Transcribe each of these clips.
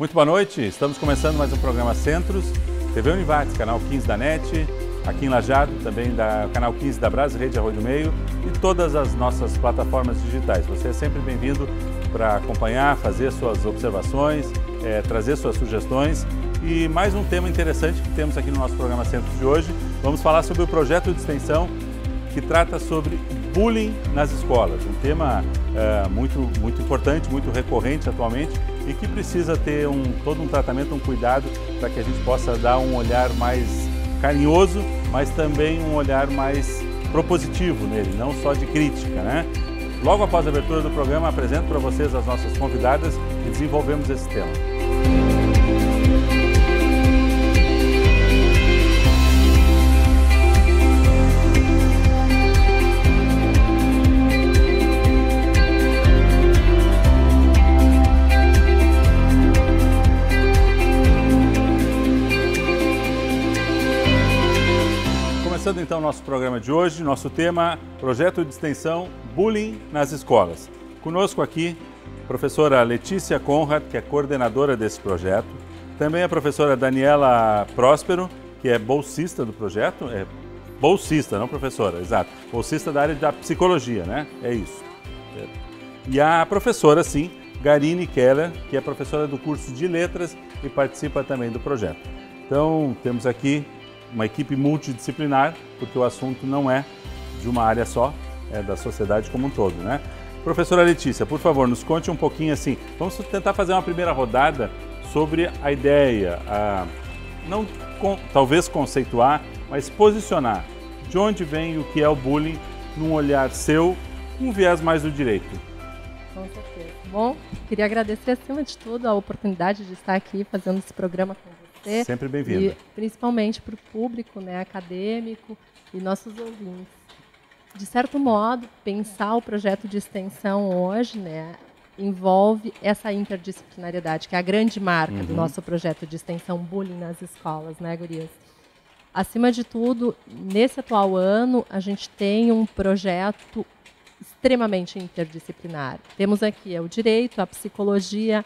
Muito boa noite, estamos começando mais um programa Centros, TV Univates, canal 15 da NET, aqui em Lajeado, também da canal 15 da Brás, Rede Arroio do Meio e todas as nossas plataformas digitais. Você é sempre bem-vindo para acompanhar, fazer suas observações, trazer suas sugestões. E mais um tema interessante que temos aqui no nosso programa Centros de hoje, vamos falar sobre o projeto de extensão que trata sobre bullying nas escolas, um tema muito importante, muito recorrente atualmente e que precisa ter todo um tratamento, um cuidado para que a gente possa dar um olhar mais carinhoso, mas também um olhar mais propositivo nele, não só de crítica, né? Logo após a abertura do programa, apresento para vocês as nossas convidadas e desenvolvemos esse tema. Começando então o nosso programa de hoje, nosso tema, projeto de extensão Bullying nas Escolas. Conosco aqui, a professora Letícia Conrad, que é coordenadora desse projeto. Também a professora Daniela Próspero, que é bolsista do projeto. Bolsista, não professora, exato. Bolsista da área da psicologia, né? É isso. E a professora, sim, Garine Keller, que é professora do curso de Letras e participa também do projeto. Então, temos aqui uma equipe multidisciplinar, porque o assunto não é de uma área só, é da sociedade como um todo, né? Professora Letícia, por favor, nos conte um pouquinho assim, vamos tentar fazer uma primeira rodada sobre a ideia, talvez conceituar, mas posicionar de onde vem o que é o bullying num olhar seu, um viés mais do direito. Com certeza. Bom, queria agradecer acima de tudo a oportunidade de estar aqui fazendo esse programa com você. Sempre bem-vindo. E principalmente para o público, né, acadêmico e nossos ouvintes. De certo modo, pensar o projeto de extensão hoje, né, envolve essa interdisciplinariedade, que é a grande marca do nosso projeto de extensão Bullying nas Escolas, né, gurias? Acima de tudo, nesse atual ano, a gente tem um projeto extremamente interdisciplinar. Temos aqui o direito, a psicologia,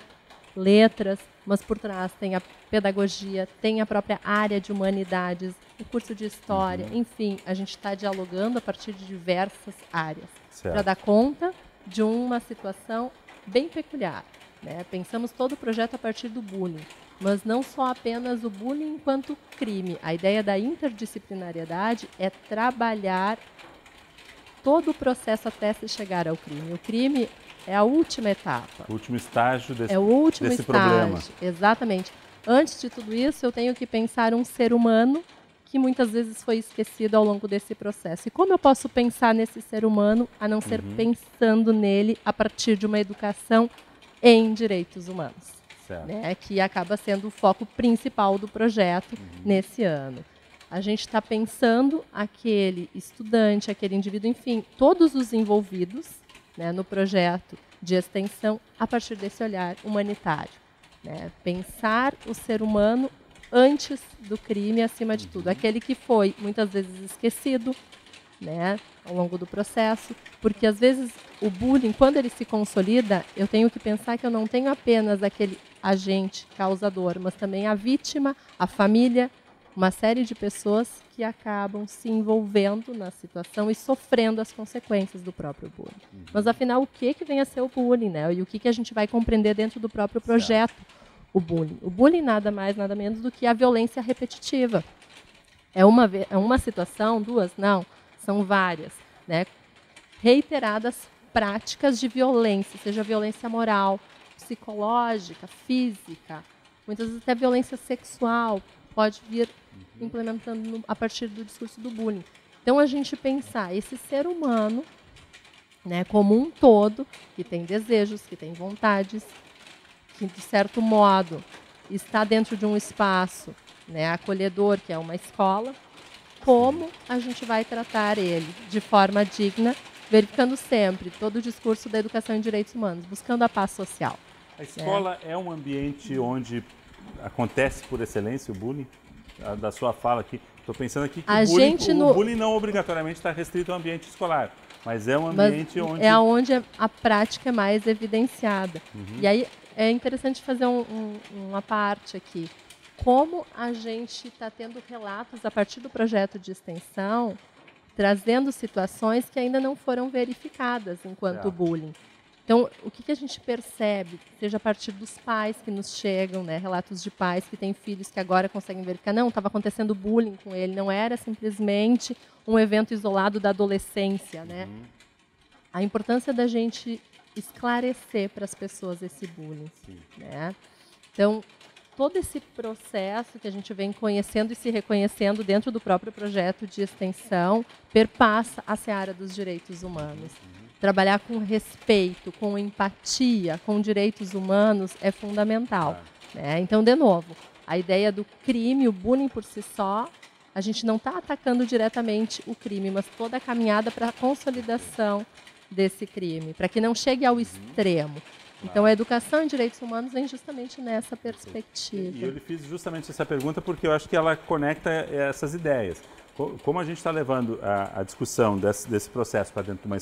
letras, mas por trás tem a pedagogia, tem a própria área de humanidades, o curso de história, enfim, a gente está dialogando a partir de diversas áreas para dar conta de uma situação bem peculiar, né? Pensamos todo o projeto a partir do bullying, mas não só apenas o bullying enquanto crime. A ideia da interdisciplinariedade é trabalhar todo o processo até se chegar ao crime. O crime é a última etapa. O último estágio desse, é o último desse estágio, problema. Exatamente. Antes de tudo isso, eu tenho que pensar um ser humano que muitas vezes foi esquecido ao longo desse processo. E como eu posso pensar nesse ser humano, a não ser pensando nele a partir de uma educação em direitos humanos, né, que acaba sendo o foco principal do projeto nesse ano. A gente está pensando aquele estudante, aquele indivíduo, enfim, todos os envolvidos, né, no projeto de extensão a partir desse olhar humanitário, né? Pensar o ser humano antes do crime, acima de tudo. Aquele que foi muitas vezes esquecido, né, ao longo do processo, porque às vezes o bullying, quando ele se consolida, eu tenho que pensar que eu não tenho apenas aquele agente causador, mas também a vítima, a família, uma série de pessoas que acabam se envolvendo na situação e sofrendo as consequências do próprio bullying. Mas, afinal, o que vem a ser o bullying, né? E o que a gente vai compreender dentro do próprio projeto, o bullying? O bullying nada mais, nada menos do que a violência repetitiva. É uma situação, duas? Não, são várias, né? Reiteradas práticas de violência, seja violência moral, psicológica, física, muitas vezes até violência sexual, pode vir implementando a partir do discurso do bullying. Então, a gente pensar esse ser humano, né, como um todo, que tem desejos, que tem vontades, que, de certo modo, está dentro de um espaço, né, acolhedor, que é uma escola, como a gente vai tratar ele de forma digna, verificando sempre todo o discurso da educação em direitos humanos, buscando a paz social. A escola é um ambiente onde acontece por excelência o bullying? Da sua fala aqui, Estou pensando aqui que o bullying não obrigatoriamente está restrito ao ambiente escolar, mas é um ambiente onde... É onde a prática é mais evidenciada. E aí é interessante fazer uma parte aqui. Como a gente está tendo relatos a partir do projeto de extensão, trazendo situações que ainda não foram verificadas enquanto bullying. Então, o que a gente percebe, seja a partir dos pais que nos chegam, né, relatos de pais que têm filhos que agora conseguem verificar, não, estava acontecendo bullying com ele, não era simplesmente um evento isolado da adolescência, né? A importância da gente esclarecer para as pessoas esse bullying, né? Então, todo esse processo que a gente vem conhecendo e se reconhecendo dentro do próprio projeto de extensão perpassa a seara dos direitos humanos. Trabalhar com respeito, com empatia, com direitos humanos é fundamental. Né? Então, de novo, a ideia do crime, o bullying por si só, a gente não está atacando diretamente o crime, mas toda a caminhada para a consolidação desse crime, para que não chegue ao extremo. Então, a educação em direitos humanos vem justamente nessa perspectiva. E eu lhe fiz justamente essa pergunta porque eu acho que ela conecta essas ideias. Como a gente está levando a discussão desse processo para dentro de uma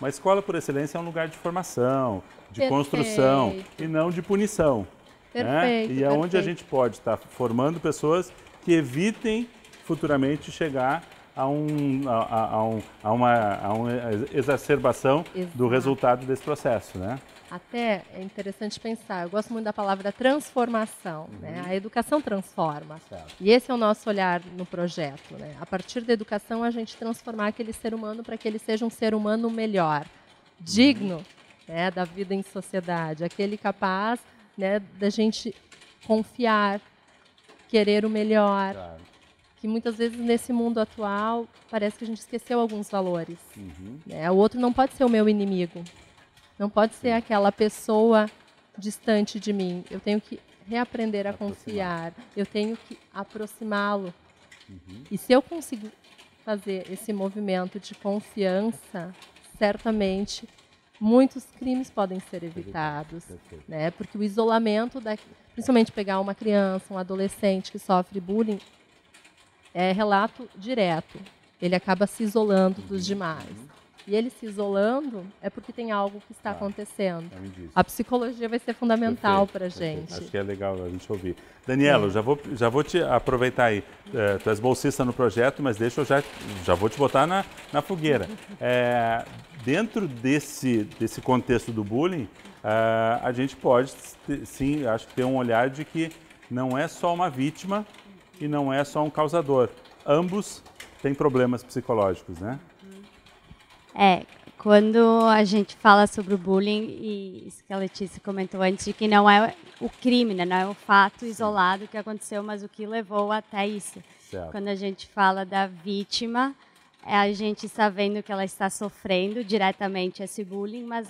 escola por excelência é um lugar de formação, de construção e não de punição. Perfeito, né? E é onde a gente pode estar formando pessoas que evitem futuramente chegar a uma exacerbação do resultado desse processo, né? Até é interessante pensar, eu gosto muito da palavra transformação, né? A educação transforma. Certo. E esse é o nosso olhar no projeto, né? A partir da educação, a gente transformar aquele ser humano para que ele seja um ser humano melhor, digno, né, da vida em sociedade, aquele capaz, né, da gente confiar, querer o melhor. Claro. Que muitas vezes nesse mundo atual parece que a gente esqueceu alguns valores. Né? O outro não pode ser o meu inimigo. Não pode ser aquela pessoa distante de mim. Eu tenho que reaprender a confiar. Eu tenho que aproximá-lo. E se eu conseguir fazer esse movimento de confiança, certamente muitos crimes podem ser evitados. Né? Porque o isolamento, principalmente pegar uma criança, um adolescente que sofre bullying, é relato direto. Ele acaba se isolando dos demais. E ele se isolando é porque tem algo que está acontecendo. A psicologia vai ser fundamental para a gente. Acho que é legal a gente ouvir. Daniela, já vou te aproveitar aí. Tu és bolsista no projeto, mas deixa eu já vou te botar na fogueira. Dentro desse contexto do bullying, a gente pode, sim, acho que ter um olhar de que não é só uma vítima e não é só um causador. Ambos têm problemas psicológicos, né? Quando a gente fala sobre o bullying, e isso que a Letícia comentou antes, de que não é o crime, né? Não é o fato isolado que aconteceu, mas o que levou até isso. Certo. Quando a gente fala da vítima, é a gente sabendo que ela está sofrendo diretamente esse bullying, mas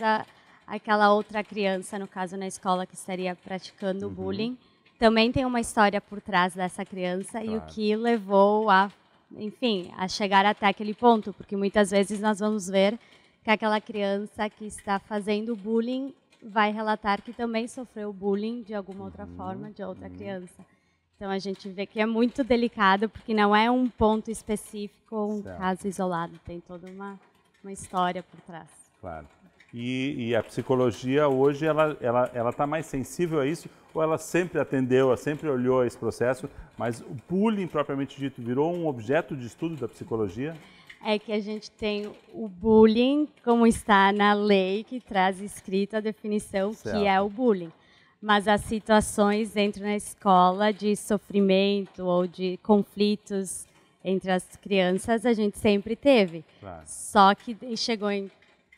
aquela outra criança, no caso na escola, que estaria praticando o bullying, também tem uma história por trás dessa criança e o que levou a chegar até aquele ponto, porque muitas vezes nós vamos ver que aquela criança que está fazendo bullying vai relatar que também sofreu bullying de alguma outra forma, de outra criança. Então a gente vê que é muito delicado, porque não é um ponto específico ou um caso isolado, tem toda uma história por trás. Claro. E a psicologia hoje, ela está mais sensível a isso, ou ela sempre atendeu, sempre olhou a esse processo, mas o bullying, propriamente dito, virou um objeto de estudo da psicologia? É que a gente tem o bullying, como está na lei, que traz escrita a definição que é o bullying. Mas as situações dentro da escola de sofrimento ou de conflitos entre as crianças, a gente sempre teve. Claro. Só que chegou em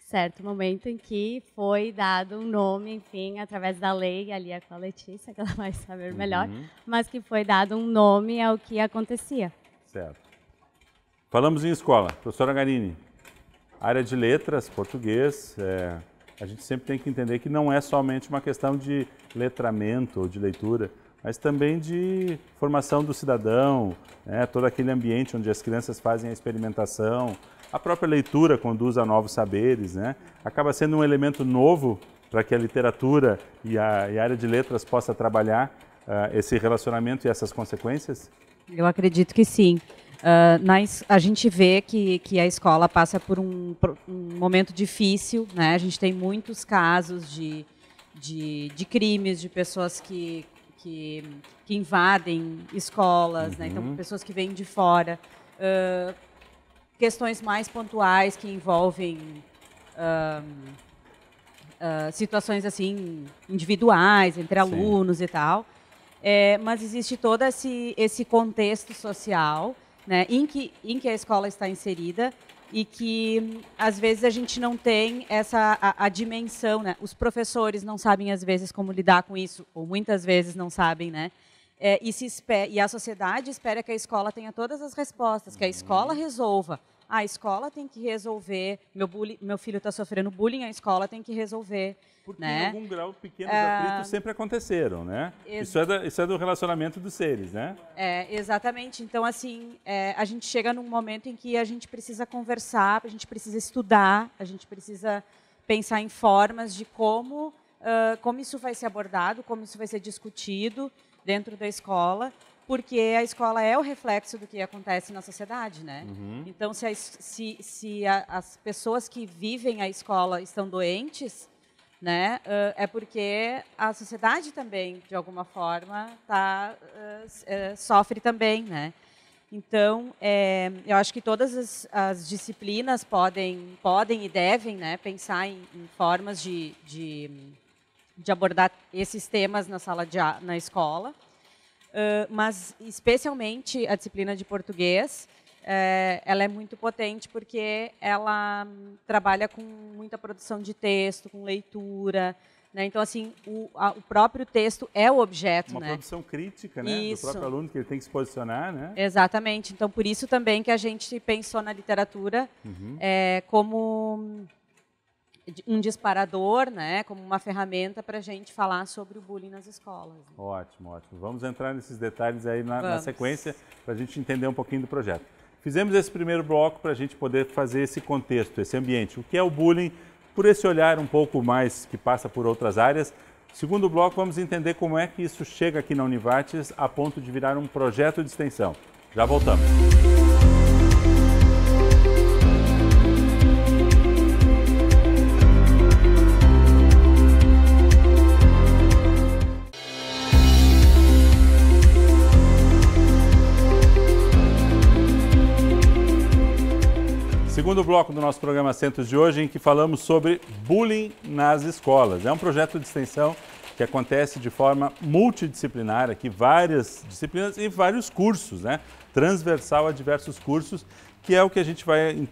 certo momento em que foi dado um nome, enfim, através da lei, ali é com a Letícia, que ela vai saber melhor, mas que foi dado um nome ao que acontecia. Certo. Falamos em escola. Professora Garini, área de letras, português, a gente sempre tem que entender que não é somente uma questão de letramento ou de leitura, mas também de formação do cidadão, né, todo aquele ambiente onde as crianças fazem a experimentação, a própria leitura conduz a novos saberes, né? Acaba sendo um elemento novo para que a literatura e a área de letras possa trabalhar esse relacionamento e essas consequências? Eu acredito que sim. A gente vê que a escola passa por um momento difícil, né? A gente tem muitos casos de crimes, de pessoas que invadem escolas, né? Então, pessoas que vêm de fora. Questões mais pontuais que envolvem situações assim individuais, entre alunos e tal. Mas existe todo esse contexto social, né, em que a escola está inserida e que, às vezes, a gente não tem a dimensão, né? Os professores não sabem, às vezes, como lidar com isso, ou muitas vezes não sabem, né? E a sociedade espera que a escola tenha todas as respostas, que a escola resolva. A escola tem que resolver, meu filho está sofrendo bullying, a escola tem que resolver. Porque, né? em algum grau, pequenos atritos sempre aconteceram, né? Isso é do relacionamento dos seres, né? Exatamente. Então, assim, a gente chega num momento em que a gente precisa conversar, a gente precisa estudar, a gente precisa pensar em formas de como isso vai ser abordado, como isso vai ser discutido dentro da escola, porque a escola é o reflexo do que acontece na sociedade, né? Então, se as pessoas que vivem a escola estão doentes, né, é porque a sociedade também, de alguma forma, sofre também, né? Então, eu acho que todas as disciplinas podem e devem, né, pensar em formas de abordar esses temas na escola. Mas, especialmente, a disciplina de português, ela é muito potente porque ela trabalha com muita produção de texto, com leitura, né? Então, assim, o próprio texto é o objeto. Uma produção crítica, né? Isso. Do próprio aluno, que ele tem que se posicionar, né? Exatamente. Então, por isso também que a gente pensou na literatura como um disparador, né, como uma ferramenta para a gente falar sobre o bullying nas escolas. Ótimo, ótimo. Vamos entrar nesses detalhes aí na sequência para a gente entender um pouquinho do projeto. Fizemos esse primeiro bloco para a gente poder fazer esse contexto, esse ambiente. O que é o bullying, por esse olhar um pouco mais que passa por outras áreas. Segundo bloco, vamos entender como é que isso chega aqui na Univates a ponto de virar um projeto de extensão. Já voltamos. Segundo bloco do nosso programa Centros de hoje, em que falamos sobre bullying nas escolas. É um projeto de extensão que acontece de forma multidisciplinar, aqui várias disciplinas e vários cursos, né? Transversal a diversos cursos, que é o que a gente vai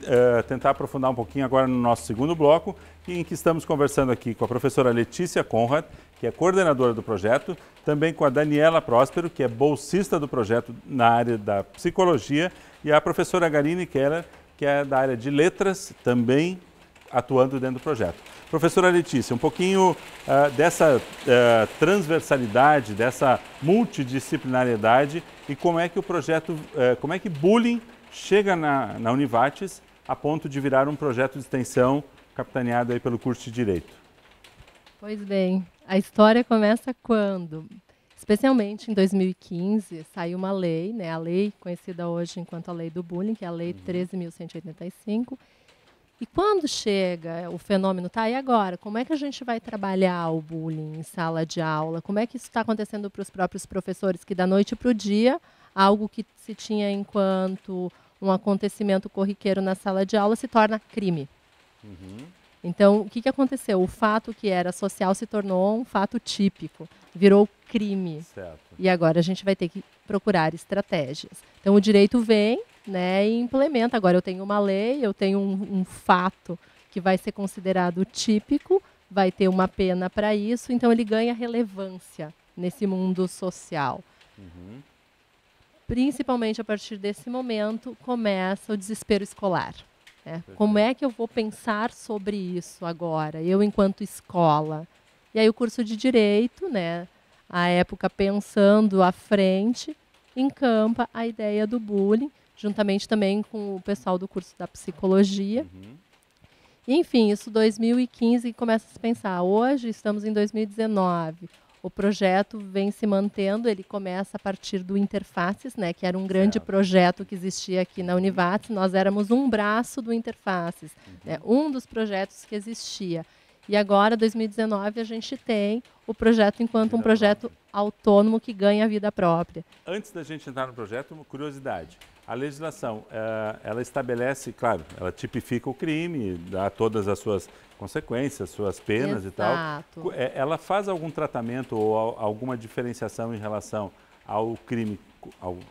tentar aprofundar um pouquinho agora no nosso segundo bloco, em que estamos conversando aqui com a professora Letícia Conrad, que é coordenadora do projeto, também com a Daniela Próspero, que é bolsista do projeto na área da psicologia, e a professora Garine Keller, que é da área de letras, também atuando dentro do projeto. Professora Letícia, um pouquinho dessa transversalidade, dessa multidisciplinariedade e como é que o projeto, como é que bullying chega na Univates a ponto de virar um projeto de extensão capitaneado aí pelo curso de Direito. Pois bem, a história começa quando, especialmente em 2015, saiu uma lei, né, a lei conhecida hoje enquanto a lei do bullying, que é a lei 13.185. E quando chega o fenômeno, tá, e agora? Como é que a gente vai trabalhar o bullying em sala de aula? Como é que isso está acontecendo para os próprios professores, que da noite para o dia, algo que se tinha enquanto um acontecimento corriqueiro na sala de aula se torna crime? Então, o que aconteceu? O fato que era social se tornou um fato típico, virou crime. Certo. E agora a gente vai ter que procurar estratégias. Então, o direito vem, né, e implementa. Agora eu tenho uma lei, eu tenho um fato que vai ser considerado típico, vai ter uma pena para isso, então ele ganha relevância nesse mundo social. Principalmente a partir desse momento começa o desespero escolar. Como é que eu vou pensar sobre isso agora, eu enquanto escola? E aí o curso de Direito, né, à época pensando à frente, encampa a ideia do bullying, juntamente também com o pessoal do curso da Psicologia. Enfim, isso 2015 começa a se pensar. Hoje estamos em 2019. O projeto vem se mantendo, ele começa a partir do Interfaces, né, que era um grande projeto que existia aqui na Univates. Nós éramos um braço do Interfaces, né, um dos projetos que existia. E agora, 2019, a gente tem o projeto enquanto um projeto autônomo que ganha vida própria. Antes da gente entrar no projeto, uma curiosidade. A legislação, ela estabelece, claro, ela tipifica o crime, dá todas as suas consequências, suas penas. Exato. E tal. Ela faz algum tratamento ou alguma diferenciação em relação ao crime,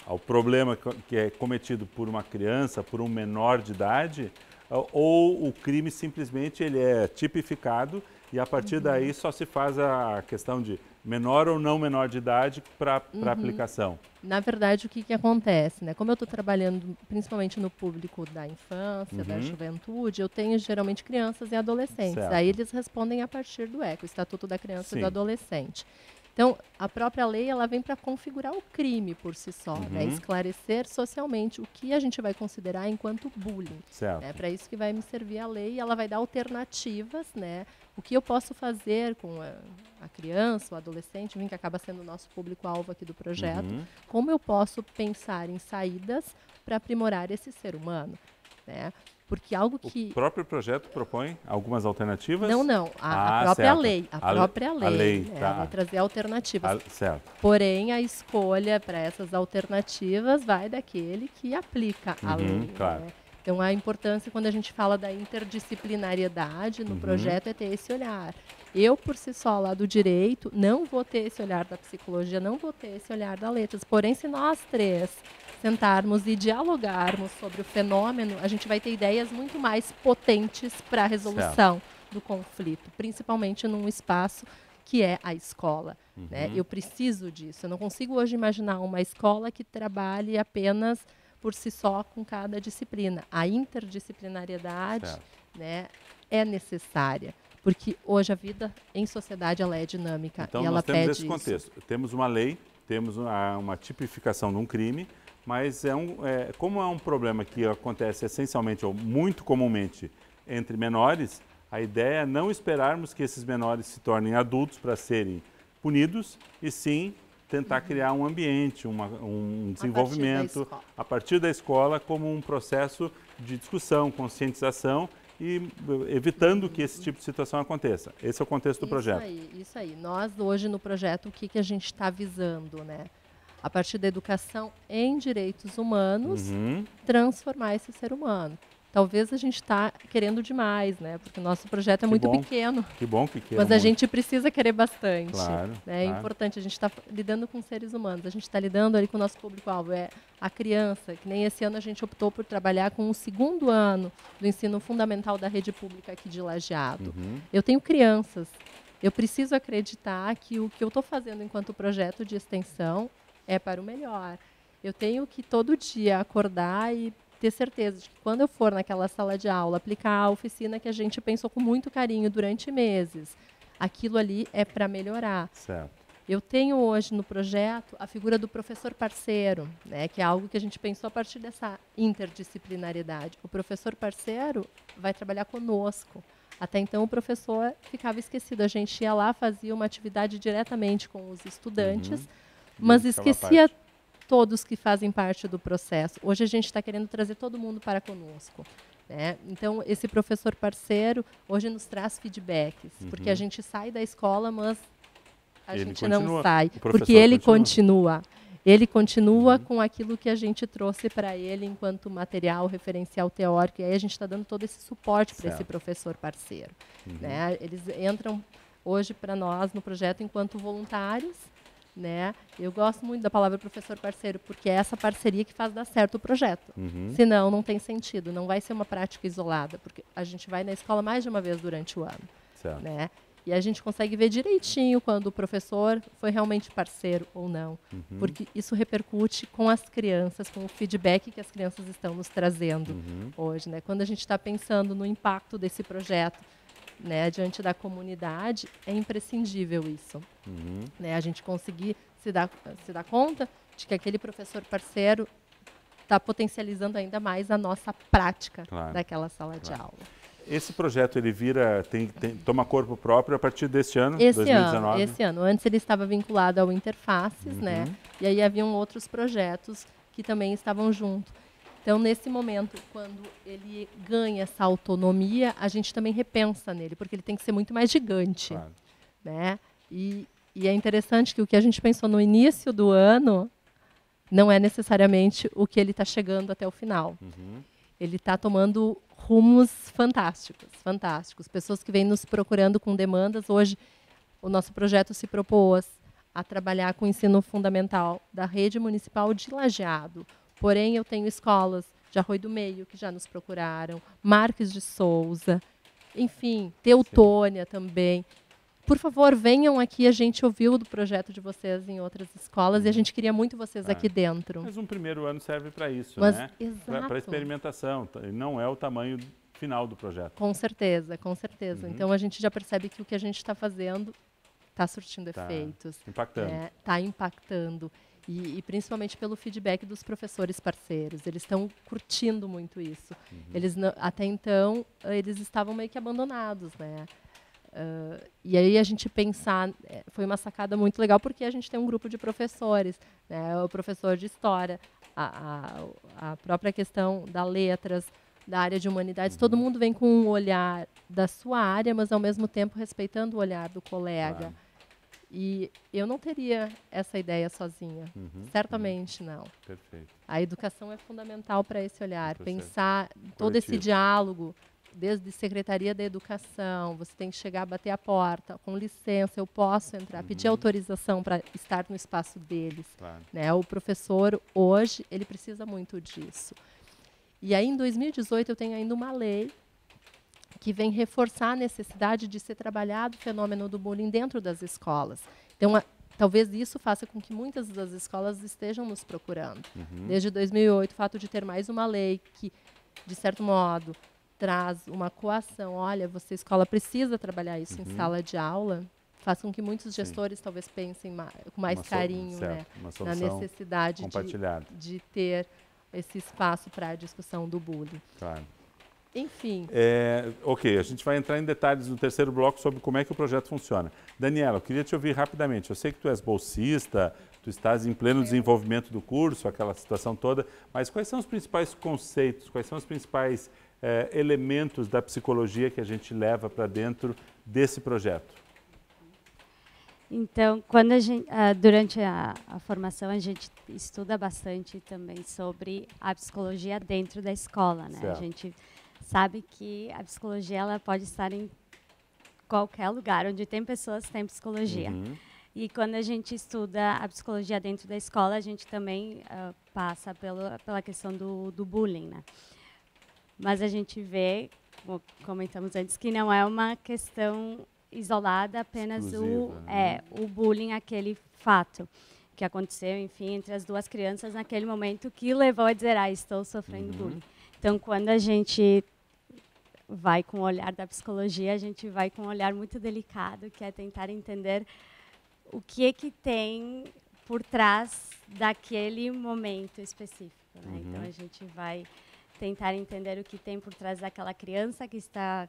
ao problema que é cometido por uma criança, por um menor de idade? Ou o crime simplesmente ele é tipificado e a partir daí só se faz a questão de menor ou não menor de idade para aplicação? Na verdade, o que acontece, né? Como eu estou trabalhando principalmente no público da infância, da juventude, eu tenho geralmente crianças e adolescentes. Certo. Aí eles respondem a partir do ECA, o Estatuto da Criança e do Adolescente. Então, a própria lei ela vem para configurar o crime por si só, né? Esclarecer socialmente o que a gente vai considerar enquanto bullying. É para isso que vai me servir a lei, e ela vai dar alternativas, né? O que eu posso fazer com a criança, o adolescente, que acaba sendo o nosso público-alvo aqui do projeto, como eu posso pensar em saídas para aprimorar esse ser humano, né? Porque algo que... O próprio projeto propõe algumas alternativas? Não. A própria lei. A própria lei. A lei, ela vai trazer alternativas. Certo. Porém, a escolha para essas alternativas vai daquele que aplica a lei. Claro. Né? Então, a importância, quando a gente fala da interdisciplinariedade no projeto, é ter esse olhar. Eu, por si só, lá do direito, não vou ter esse olhar da psicologia, não vou ter esse olhar da letras. Porém, se nós três sentarmos e dialogarmos sobre o fenômeno, a gente vai ter ideias muito mais potentes para a resolução do conflito, principalmente num espaço que é a escola. Né? Eu preciso disso. Eu não consigo hoje imaginar uma escola que trabalhe apenas por si só com cada disciplina. A interdisciplinariedade, né, é necessária, porque hoje a vida em sociedade ela é dinâmica. Então, e ela nós temos pede esse contexto. Isso. Temos uma lei, temos uma tipificação de um crime, mas como é um problema que acontece essencialmente ou muito comumente entre menores, a ideia é não esperarmos que esses menores se tornem adultos para serem punidos, e sim tentar criar um ambiente, um desenvolvimento a partir da escola como um processo de discussão, conscientização e evitando que esse tipo de situação aconteça. Esse é o contexto do projeto. Isso aí. Nós hoje no projeto, o que a gente está visando, né? A partir da educação em direitos humanos, transformar esse ser humano. Talvez a gente está querendo demais, né? Porque o nosso projeto é muito pequeno. Que bom que queira. Mas a gente precisa querer bastante. Claro, né? É importante, a gente está lidando com seres humanos, a gente está lidando ali com o nosso público-alvo, é a criança, que nem esse ano a gente optou por trabalhar com o 2º ano do ensino fundamental da rede pública aqui de Lajeado. Eu tenho crianças, eu preciso acreditar que o que eu estou fazendo enquanto projeto de extensão é para o melhor. Eu tenho que todo dia acordar e ter certeza de que quando eu for naquela sala de aula, aplicar a oficina que a gente pensou com muito carinho durante meses, aquilo ali é para melhorar. Certo. Eu tenho hoje no projeto a figura do professor parceiro, né, que é algo que a gente pensou a partir dessa interdisciplinariedade. O professor parceiro vai trabalhar conosco. Até então o professor ficava esquecido. A gente ia lá, fazia uma atividade diretamente com os estudantes, mas esquecia todos que fazem parte do processo. Hoje a gente está querendo trazer todo mundo para conosco. Né? Então, esse professor parceiro hoje nos traz feedbacks, porque a gente sai da escola, mas a gente não sai, porque ele continua. Ele continua com aquilo que a gente trouxe para ele enquanto material referencial teórico, e aí a gente está dando todo esse suporte para esse professor parceiro. Né? Eles entram hoje para nós no projeto enquanto voluntários. Né? Eu gosto muito da palavra professor parceiro, porque é essa parceria que faz dar certo o projeto. Senão, não tem sentido, não vai ser uma prática isolada, porque a gente vai na escola mais de uma vez durante o ano. Né? E a gente consegue ver direitinho quando o professor foi realmente parceiro ou não, porque isso repercute com as crianças, com o feedback que as crianças estão nos trazendo hoje. Né? Quando a gente está pensando no impacto desse projeto, né, diante da comunidade, é imprescindível isso. Né, a gente conseguir se dar conta de que aquele professor parceiro está potencializando ainda mais a nossa prática daquela sala de aula. Esse projeto, ele toma corpo próprio a partir deste ano, 2019? Esse ano. Antes ele estava vinculado ao Interfaces, né? E aí haviam outros projetos que também estavam junto. Então, nesse momento, quando ele ganha essa autonomia, a gente também repensa nele, porque ele tem que ser muito mais gigante. Claro. Né? E é interessante que o que a gente pensou no início do ano não é necessariamente o que ele está chegando até o final. Ele está tomando rumos fantásticos, fantásticos. Pessoas que vêm nos procurando com demandas. Hoje, o nosso projeto se propôs a trabalhar com o ensino fundamental da rede municipal de Lajeado. Porém, eu tenho escolas de Arroio do Meio que já nos procuraram, Marques de Souza, enfim, Teutônia também. Por favor, venham aqui, a gente ouviu do projeto de vocês em outras escolas e a gente queria muito vocês aqui dentro. Mas um primeiro ano serve para isso, né? Exato. Para experimentação, não é o tamanho final do projeto. Com certeza, com certeza. Então a gente já percebe que o que a gente está fazendo está surtindo efeitos. Impactando. Está impactando. E principalmente pelo feedback dos professores parceiros. Eles estão curtindo muito isso. Eles até então, eles estavam meio que abandonados, né? E aí a gente pensar, foi uma sacada muito legal, porque a gente tem um grupo de professores, né? O professor de História, a própria questão da letras, da área de humanidades, todo mundo vem com um olhar da sua área, mas ao mesmo tempo respeitando o olhar do colega. Claro. E eu não teria essa ideia sozinha, certamente não. Perfeito. A educação é fundamental para esse olhar, pensar todo esse diálogo, desde Secretaria da Educação, você tem que chegar, bater a porta, com licença, eu posso entrar, pedir autorização para estar no espaço deles. Claro. Né? O professor, hoje, ele precisa muito disso. E aí, em 2018, eu tenho ainda uma lei que vem reforçar a necessidade de ser trabalhado o fenômeno do bullying dentro das escolas. Então, talvez isso faça com que muitas das escolas estejam nos procurando. Desde 2008, o fato de ter mais uma lei que, de certo modo, traz uma coação. Olha, você, escola, precisa trabalhar isso em sala de aula. Faz com que muitos gestores talvez pensem com mais carinho, né, na necessidade de ter esse espaço para a discussão do bullying. Claro. Enfim. Ok, a gente vai entrar em detalhes no terceiro bloco sobre como é que o projeto funciona. Daniela, eu queria te ouvir rapidamente. Eu sei que tu és bolsista, tu estás em pleno desenvolvimento do curso, aquela situação toda, mas quais são os principais conceitos, quais são os principais elementos da psicologia que a gente leva para dentro desse projeto? Então, quando durante a formação, a gente estuda bastante também sobre a psicologia dentro da escola, né? A gente sabe que a psicologia ela pode estar em qualquer lugar onde tem pessoas, tem psicologia. E quando a gente estuda a psicologia dentro da escola, a gente também passa pela questão do bullying, né? Mas a gente vê, como comentamos antes, que não é uma questão isolada apenas o bullying, aquele fato que aconteceu, enfim, entre as duas crianças naquele momento que levou a dizer, estou sofrendo bullying. Então, quando a gente vai com o olhar da psicologia, a gente vai com um olhar muito delicado, que é tentar entender o que tem por trás daquele momento específico, né? Então, a gente vai tentar entender o que tem por trás daquela criança que está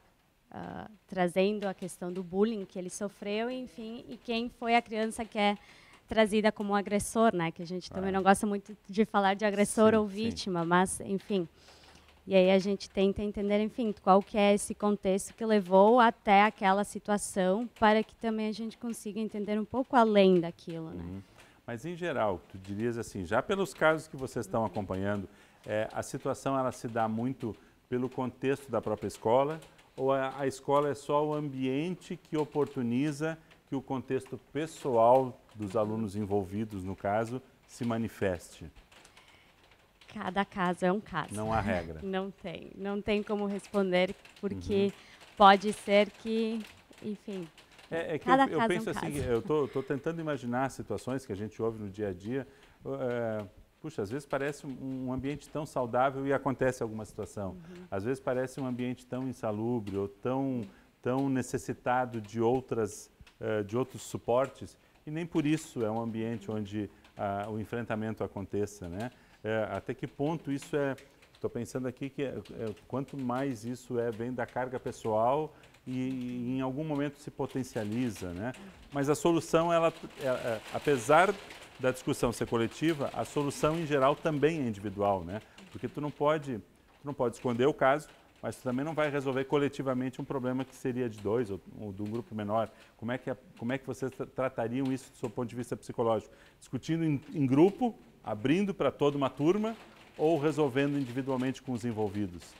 trazendo a questão do bullying que ele sofreu, enfim, e quem foi a criança que é trazida como agressor, né? Que a gente também não gosta muito de falar de agressor ou vítima, mas, enfim. E aí a gente tenta entender, enfim, qual que é esse contexto que levou até aquela situação, para que também a gente consiga entender um pouco além daquilo, né? Mas, em geral, tu dirias assim, já pelos casos que vocês estão acompanhando, a situação ela se dá muito pelo contexto da própria escola, ou a escola é só o ambiente que oportuniza que o contexto pessoal dos alunos envolvidos, no caso, se manifeste? Cada caso é um caso. Não há regra. Não tem como responder, porque pode ser que, enfim, cada caso eu penso assim, eu estou tentando imaginar situações que a gente ouve no dia a dia. Puxa, às vezes parece um ambiente tão saudável e acontece alguma situação. Às vezes parece um ambiente tão insalubre ou tão necessitado de outros suportes, e nem por isso é um ambiente onde o enfrentamento aconteça, né? Até que ponto isso Estou pensando aqui que quanto mais isso vem da carga pessoal e em algum momento se potencializa, né? Mas a solução, apesar da discussão ser coletiva, a solução em geral também é individual, né? Porque tu não pode esconder o caso, mas tu também não vai resolver coletivamente um problema que seria de 2 ou de um grupo menor. Como é que vocês tratariam isso do seu ponto de vista psicológico? Discutindo em grupo, abrindo para toda uma turma, ou resolvendo individualmente com os envolvidos?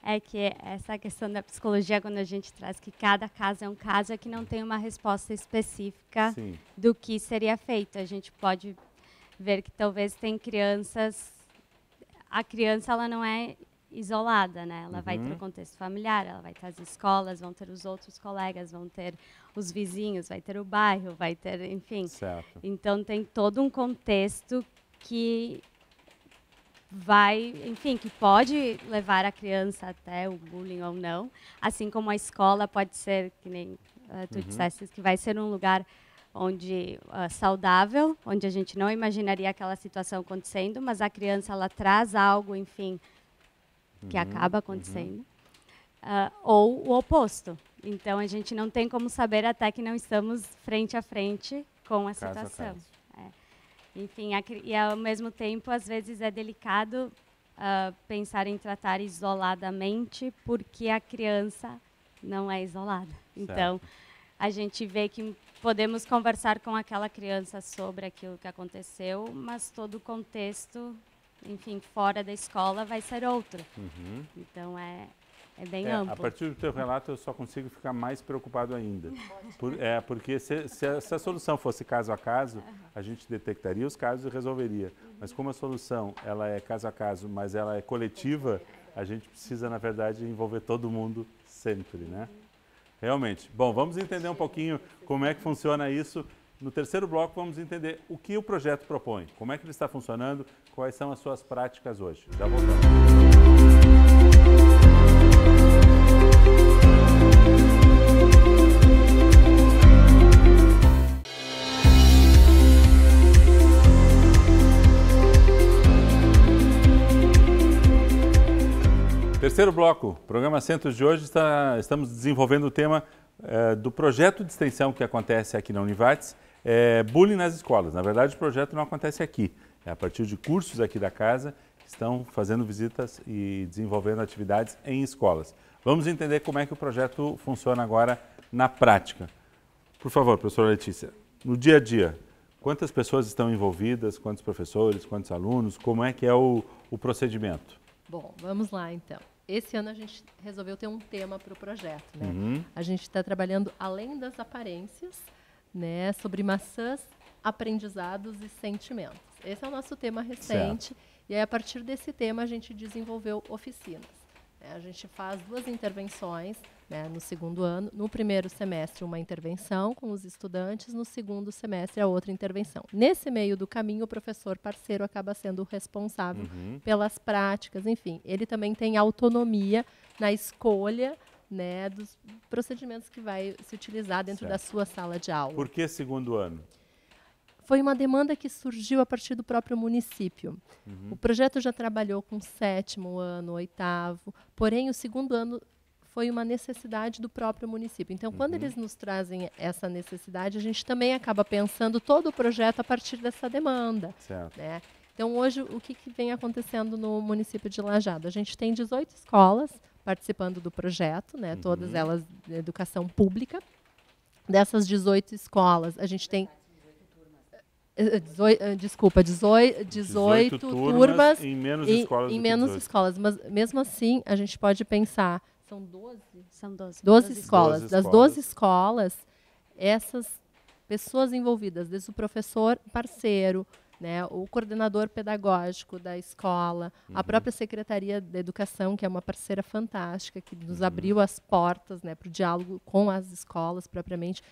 É que essa questão da psicologia, quando a gente traz que cada caso é um caso, é que não tem uma resposta específica Sim. do que seria feito. A gente pode ver que talvez tem crianças... A criança, ela não é isolada, né? Ela vai ter o contexto familiar, ela vai ter as escolas, vão ter os outros colegas, vão ter os vizinhos, vai ter o bairro, vai ter, enfim. Certo. Então, tem todo um contexto que que pode levar a criança até o bullying ou não, assim como a escola pode ser, que nem tu disseste, que vai ser um lugar onde saudável, onde a gente não imaginaria aquela situação acontecendo, mas a criança ela traz algo, enfim, que acaba acontecendo, ou o oposto. Então a gente não tem como saber até que não estamos frente a frente com a situação. Enfim, e ao mesmo tempo, às vezes é delicado pensar em tratar isoladamente, porque a criança não é isolada. Certo. Então, a gente vê que podemos conversar com aquela criança sobre aquilo que aconteceu, mas todo o contexto, enfim, fora da escola vai ser outro. Então, é bem amplo. A partir do teu relato, eu só consigo ficar mais preocupado ainda. Porque se a solução fosse caso a caso, a gente detectaria os casos e resolveria. Mas como a solução ela é caso a caso, mas ela é coletiva, a gente precisa, na verdade, envolver todo mundo sempre, né? Realmente. Bom, vamos entender um pouquinho como é que funciona isso. No terceiro bloco, vamos entender o que o projeto propõe, como é que ele está funcionando, quais são as suas práticas hoje. Já voltamos. Terceiro bloco, programa Centros de hoje, estamos desenvolvendo o tema do projeto de extensão que acontece aqui na Univates, bullying nas escolas. Na verdade, o projeto não acontece aqui, é a partir de cursos aqui da casa que estão fazendo visitas e desenvolvendo atividades em escolas. Vamos entender como é que o projeto funciona agora na prática. Por favor, professora Letícia, no dia a dia, quantas pessoas estão envolvidas, quantos professores, quantos alunos, como é que é o procedimento? Bom, vamos lá então. Esse ano a gente resolveu ter um tema para o projeto, né? A gente está trabalhando além das aparências, né, sobre maçãs, aprendizados e sentimentos. Esse é o nosso tema recente. Certo. E aí, a partir desse tema, a gente desenvolveu oficinas. A gente faz 2 intervenções, né, no segundo ano. No primeiro semestre, uma intervenção com os estudantes. No segundo semestre, a outra intervenção. Nesse meio do caminho, o professor parceiro acaba sendo o responsável pelas práticas. Enfim, ele também tem autonomia na escolha, né, dos procedimentos que vai se utilizar dentro da sua sala de aula. Por que segundo ano? Foi uma demanda que surgiu a partir do próprio município. O projeto já trabalhou com 7º ano, 8º, porém o segundo ano foi uma necessidade do próprio município. Então, quando eles nos trazem essa necessidade, a gente também acaba pensando todo o projeto a partir dessa demanda. Certo. Né? Então, hoje, o que vem acontecendo no município de Lajeado? A gente tem 18 escolas participando do projeto, né? Todas elas de educação pública. Dessas 18 escolas, a gente tem... 18 turmas em menos escolas. Em menos escolas, mas mesmo assim a gente pode pensar, são 12? São 12. 12 escolas. Das 12 escolas, essas pessoas envolvidas, desde o professor parceiro, né, o coordenador pedagógico da escola, a própria Secretaria da Educação, que é uma parceira fantástica, que nos abriu as portas, né, para o diálogo com as escolas propriamente.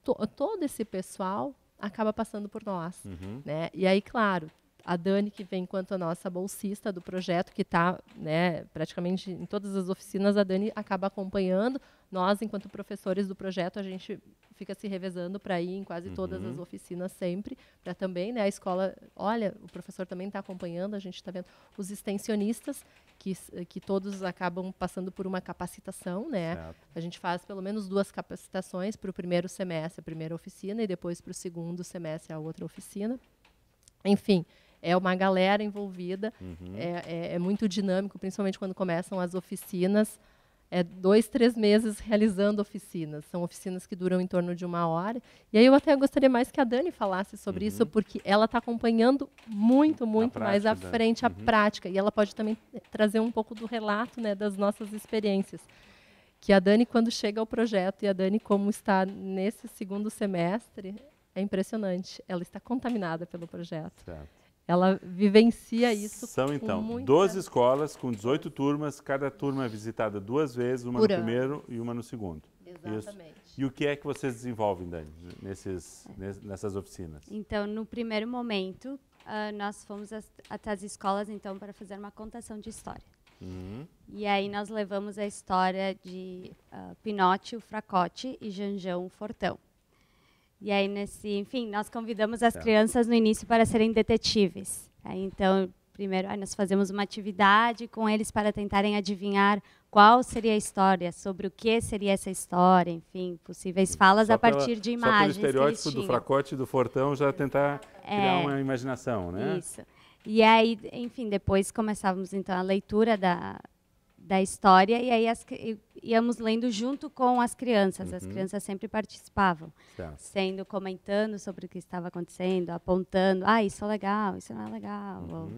Todo esse pessoal acaba passando por nós. Né? E aí, claro, A Dani, que vem enquanto a nossa bolsista do projeto, que está, né, praticamente em todas as oficinas, a Dani acaba acompanhando. Nós, enquanto professores do projeto, a gente fica se revezando para ir em quase todas as oficinas sempre, para também, né, a escola, olha, o professor também está acompanhando, a gente está vendo os extensionistas, que todos acabam passando por uma capacitação, né? Certo. A gente faz pelo menos 2 capacitações para o primeiro semestre, a primeira oficina, e depois para o segundo semestre, a outra oficina. Enfim, é uma galera envolvida, é muito dinâmico, principalmente quando começam as oficinas. 2, 3 meses realizando oficinas. São oficinas que duram em torno de 1 hora. E aí eu até gostaria mais que a Dani falasse sobre isso, porque ela está acompanhando muito mais à frente a prática. E ela pode também trazer um pouco do relato, né, das nossas experiências. Que a Dani, quando chega ao projeto, e a Dani, como está nesse segundo semestre, é impressionante. Ela está contaminada pelo projeto. Certo. Ela vivencia isso. São, então, 12 escolas com 18 turmas, cada turma é visitada 2 vezes, uma no primeiro e uma no segundo. Exatamente. Isso. E o que é que vocês desenvolvem, Dani, nessas oficinas? Então, no primeiro momento, nós fomos até as escolas, então, para fazer uma contação de história. E aí nós levamos a história de Pinote, o Fracote, e Janjão, o Fortão. E aí, enfim, nós convidamos as crianças no início para serem detetives. Aí, então, primeiro, nós fazemos uma atividade com eles para tentarem adivinhar qual seria a história, sobre o que seria essa história, enfim, possíveis falas a partir de imagens. Só pelo estereótipo do Fracote e do Fortão já tentar criar uma imaginação, né? Isso. E aí, enfim, depois começávamos, então, a leitura da história, e aí íamos lendo junto com as crianças. As crianças sempre participavam, comentando sobre o que estava acontecendo, apontando, isso é legal, isso não é legal.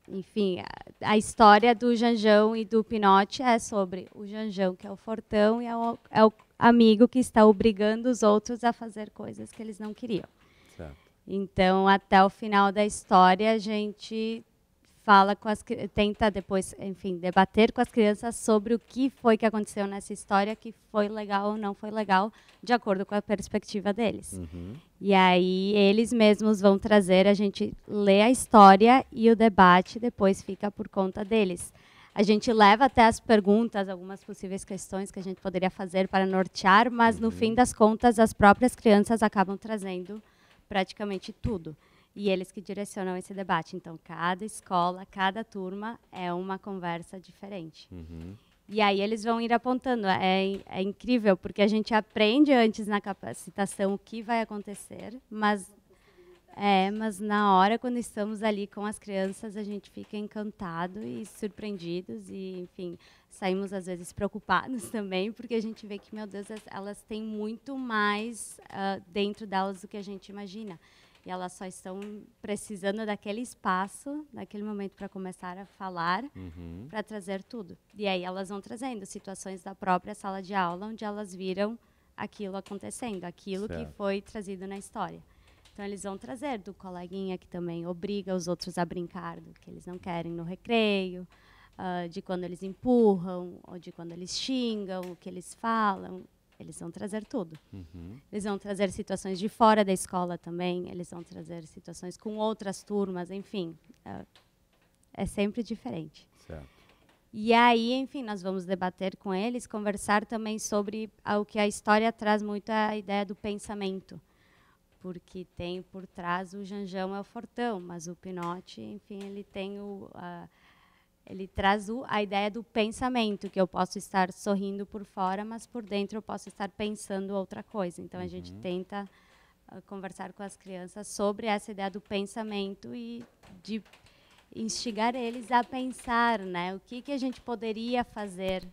Enfim, a história do Janjão e do Pinote é sobre o Janjão, que é o fortão, e é o amigo que está obrigando os outros a fazer coisas que eles não queriam. Certo. Então, até o final da história, a gente tenta depois, enfim, debater com as crianças sobre o que foi que aconteceu nessa história, que foi legal ou não foi legal, de acordo com a perspectiva deles. E aí eles mesmos vão trazer, a gente lê a história e o debate depois fica por conta deles. A gente leva até as perguntas, algumas possíveis questões que a gente poderia fazer para nortear, mas no fim das contas as próprias crianças acabam trazendo praticamente tudo. E eles que direcionam esse debate. Então, cada escola, cada turma é uma conversa diferente. E aí eles vão ir apontando. É incrível, porque a gente aprende antes na capacitação o que vai acontecer, mas na hora, quando estamos ali com as crianças, a gente fica encantado e surpreendidos. E, enfim, saímos, às vezes, preocupados também, porque a gente vê que, meu Deus, elas têm muito mais dentro delas do que a gente imagina. E elas só estão precisando daquele espaço, daquele momento para começar a falar, para trazer tudo. E aí elas vão trazendo situações da própria sala de aula, onde elas viram aquilo acontecendo, aquilo que foi trazido na história. Então, eles vão trazer do coleguinha que também obriga os outros a brincar do que eles não querem no recreio, de quando eles empurram, ou de quando eles xingam, o que eles falam. Eles vão trazer tudo. Eles vão trazer situações de fora da escola também, eles vão trazer situações com outras turmas, enfim. É sempre diferente. Certo. E aí, enfim, nós vamos debater com eles, conversar também sobre o que a história traz muito, a ideia do pensamento. Porque tem por trás o Janjão é o fortão, mas o Pinote, enfim, ele tem ele traz a ideia do pensamento, que eu posso estar sorrindo por fora, mas por dentro eu posso estar pensando outra coisa. Então, a gente tenta conversar com as crianças sobre essa ideia do pensamento e de instigar eles a pensar, né? O que a gente poderia fazer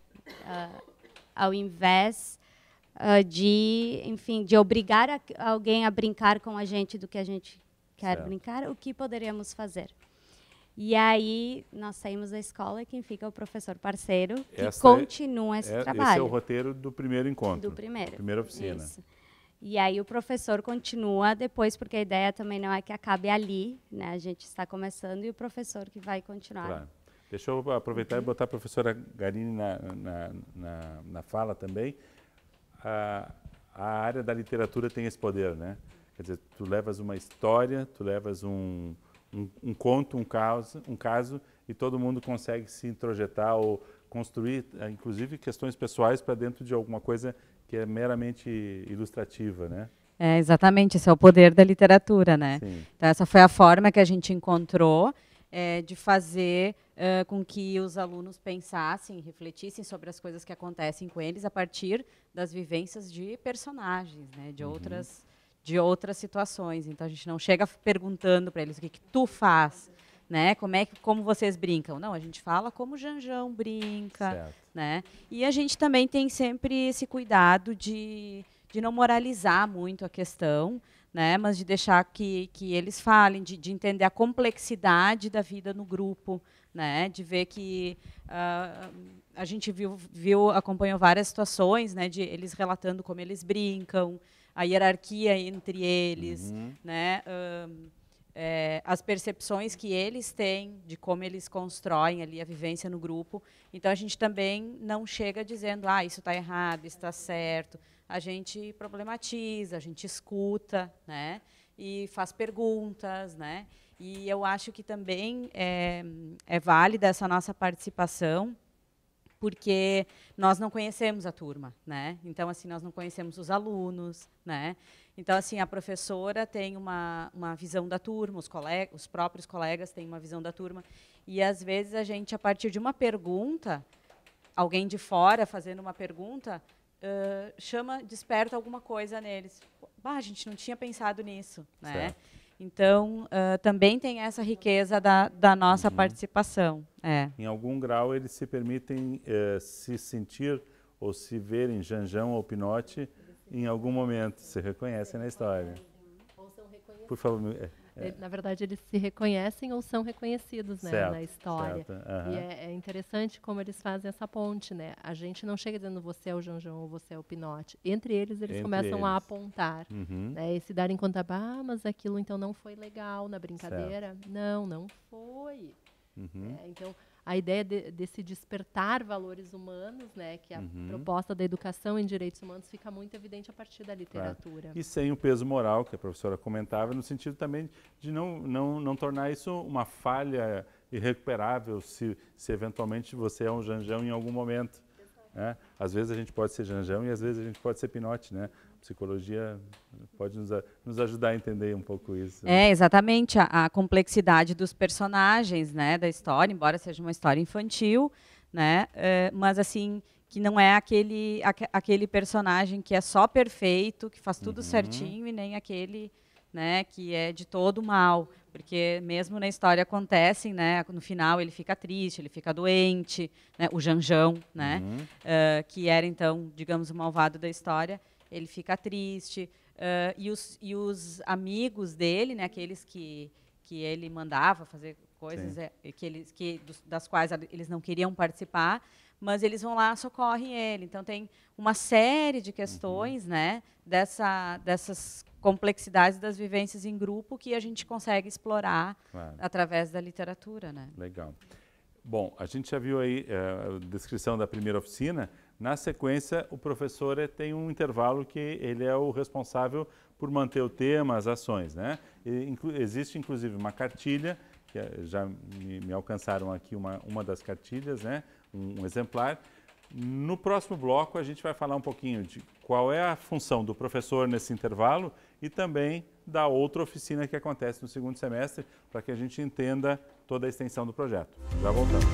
ao invés de obrigar alguém a brincar com a gente do que a gente quer brincar, o que poderíamos fazer? E aí, nós saímos da escola e quem fica é o professor parceiro, que continua esse trabalho. Esse é o roteiro do primeiro encontro. Do primeiro. Primeira oficina. Isso. E aí, o professor continua depois, porque a ideia também não é que acabe ali, né? A gente está começando e o professor que vai continuar. Claro. Deixa eu aproveitar e botar a professora Garine na fala também. A área da literatura tem esse poder, né? Quer dizer, tu levas uma história, tu levas um um conto, um caso, e todo mundo consegue se introjetar ou construir, inclusive, questões pessoais para dentro de alguma coisa que é meramente ilustrativa, né? Exatamente, esse é o poder da literatura, né? Sim. Então, essa foi a forma que a gente encontrou de fazer com que os alunos pensassem, refletissem sobre as coisas que acontecem com eles a partir das vivências de personagens, né? De outras situações. Então, a gente não chega perguntando para eles o que tu faz, né? Como vocês brincam. Não, a gente fala como o Janjão brinca, Certo. né? E a gente também tem sempre esse cuidado de não moralizar muito a questão, né? Mas de deixar que eles falem, de entender a complexidade da vida no grupo, né? De ver que a gente acompanhou várias situações, né? De eles relatando como eles brincam, a hierarquia entre eles, né? As percepções que eles têm de como eles constroem ali a vivência no grupo. Então, a gente também não chega dizendo, isso está errado, isso está certo. A gente problematiza, a gente escuta, né? E faz perguntas, né? E eu acho que também é válida essa nossa participação, porque nós não conhecemos a turma, né? Então, assim, nós não conhecemos os alunos, né? Então, assim, a professora tem uma visão da turma, os próprios colegas têm uma visão da turma, e às vezes a gente, a partir de uma pergunta, alguém de fora fazendo uma pergunta, desperta alguma coisa neles. A gente não tinha pensado nisso, né? Certo. Então, também tem essa riqueza da nossa participação. Em algum grau, eles se permitem se sentir ou se verem Janjão ou Pinote em algum momento. Se reconhecem na história. Ou são reconhecidos. Por favor. Na verdade, eles se reconhecem ou são reconhecidos, né, Certo, na história. certo, E é interessante como eles fazem essa ponte, né? A gente não chega dizendo você é o Janjão ou você é o Pinote. Entre eles começam a apontar, né, e se darem conta, mas aquilo então não foi legal na brincadeira. Certo. Não foi. Então, a ideia desse despertar valores humanos, né, que a proposta da educação em direitos humanos fica muito evidente a partir da literatura. Claro. E sem o peso moral, que a professora comentava, no sentido também de não tornar isso uma falha irrecuperável se eventualmente você é um Janjão em algum momento. Né? Às vezes a gente pode ser Janjão e às vezes a gente pode ser Pinote, né? Psicologia pode nos ajudar a entender um pouco isso. Exatamente, a complexidade dos personagens, né, da história, embora seja uma história infantil, né, mas assim, que não é aquele personagem que é só perfeito, que faz tudo certinho, e nem aquele, né, que é de todo mal, porque mesmo na história acontecem, né, no final ele fica triste, ele fica doente, né, o Janjão, né, que era então, digamos, o malvado da história, ele fica triste, e os amigos dele, né, aqueles que ele mandava fazer coisas das quais eles não queriam participar, mas eles vão lá, socorrem ele. Então, tem uma série de questões, né, dessas complexidades das vivências em grupo que a gente consegue explorar através da literatura. Né? Legal. Bom, a gente já viu aí a descrição da primeira oficina. Na sequência, o professor tem um intervalo que ele é o responsável por manter o tema, as ações, né? Existe, inclusive, uma cartilha, que já me alcançaram aqui uma das cartilhas, né? Um exemplar. No próximo bloco, a gente vai falar um pouquinho de qual é a função do professor nesse intervalo e também da outra oficina que acontece no segundo semestre, para que a gente entenda toda a extensão do projeto. Já voltamos.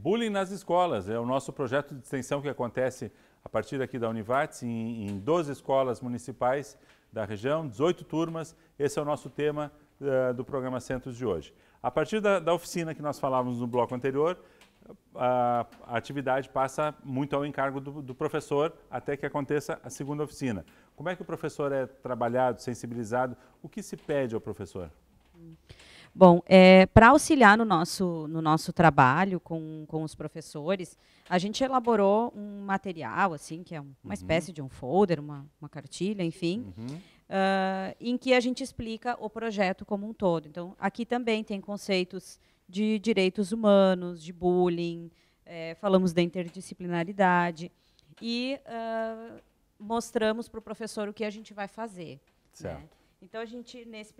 Bullying nas escolas é o nosso projeto de extensão que acontece a partir aqui da Univates em 12 escolas municipais da região, 18 turmas. Esse é o nosso tema do programa Centros de hoje. A partir da oficina que nós falávamos no bloco anterior, a atividade passa muito ao encargo do professor até que aconteça a segunda oficina. Como é que o professor é trabalhado, sensibilizado? O que se pede ao professor? Bom, para auxiliar no nosso trabalho com os professores, a gente elaborou um material, assim, que é uma espécie de um folder, uma cartilha, enfim, em que a gente explica o projeto como um todo. Então, aqui também tem conceitos de direitos humanos, de bullying, falamos da interdisciplinaridade e mostramos para o professor o que a gente vai fazer. Certo. Né? Então,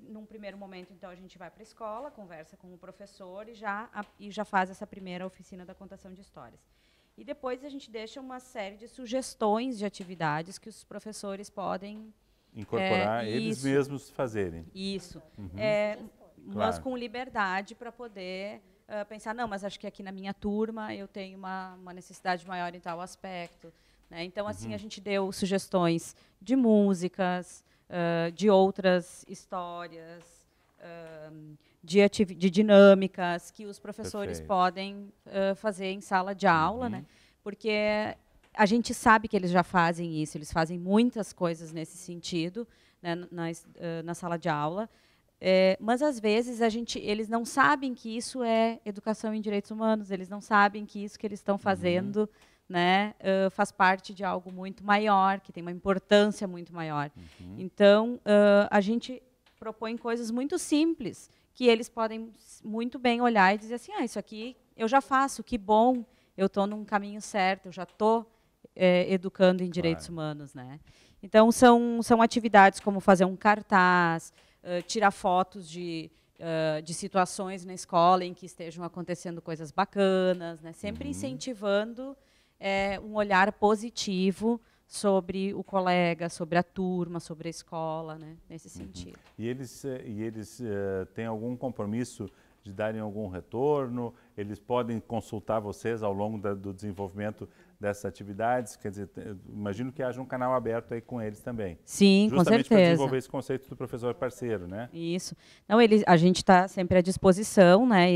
num primeiro momento, então, a gente vai para a escola, conversa com o professor e já faz essa primeira oficina da contação de histórias. E depois a gente deixa uma série de sugestões de atividades que os professores podem incorporar, eles mesmos fazerem. Isso. Uhum. Mas com liberdade para poder pensar, não, mas acho que aqui na minha turma eu tenho uma necessidade maior em tal aspecto. Né? Então, assim, a gente deu sugestões de músicas, de outras histórias, de dinâmicas que os professores podem fazer em sala de aula, né? Porque a gente sabe que eles já fazem isso, eles fazem muitas coisas nesse sentido, né, na sala de aula, mas às vezes eles não sabem que isso é educação em direitos humanos, eles não sabem que isso que eles estão fazendo, né, faz parte de algo muito maior, que tem uma importância muito maior. Então, a gente propõe coisas muito simples, que eles podem muito bem olhar e dizer assim, isso aqui eu já faço, que bom, eu estou num caminho certo, eu já estou educando em direitos humanos. Né? Então, são atividades como fazer um cartaz, tirar fotos de situações na escola em que estejam acontecendo coisas bacanas, né? Sempre incentivando um olhar positivo sobre o colega, sobre a turma, sobre a escola, né? Nesse sentido. E eles têm algum compromisso de darem algum retorno? Eles podem consultar vocês ao longo do desenvolvimento dessas atividades? Quer dizer, imagino que haja um canal aberto aí com eles também. Sim, com certeza. Justamente para desenvolver esse conceito do professor parceiro, né? Isso. Não, a gente está sempre à disposição, né?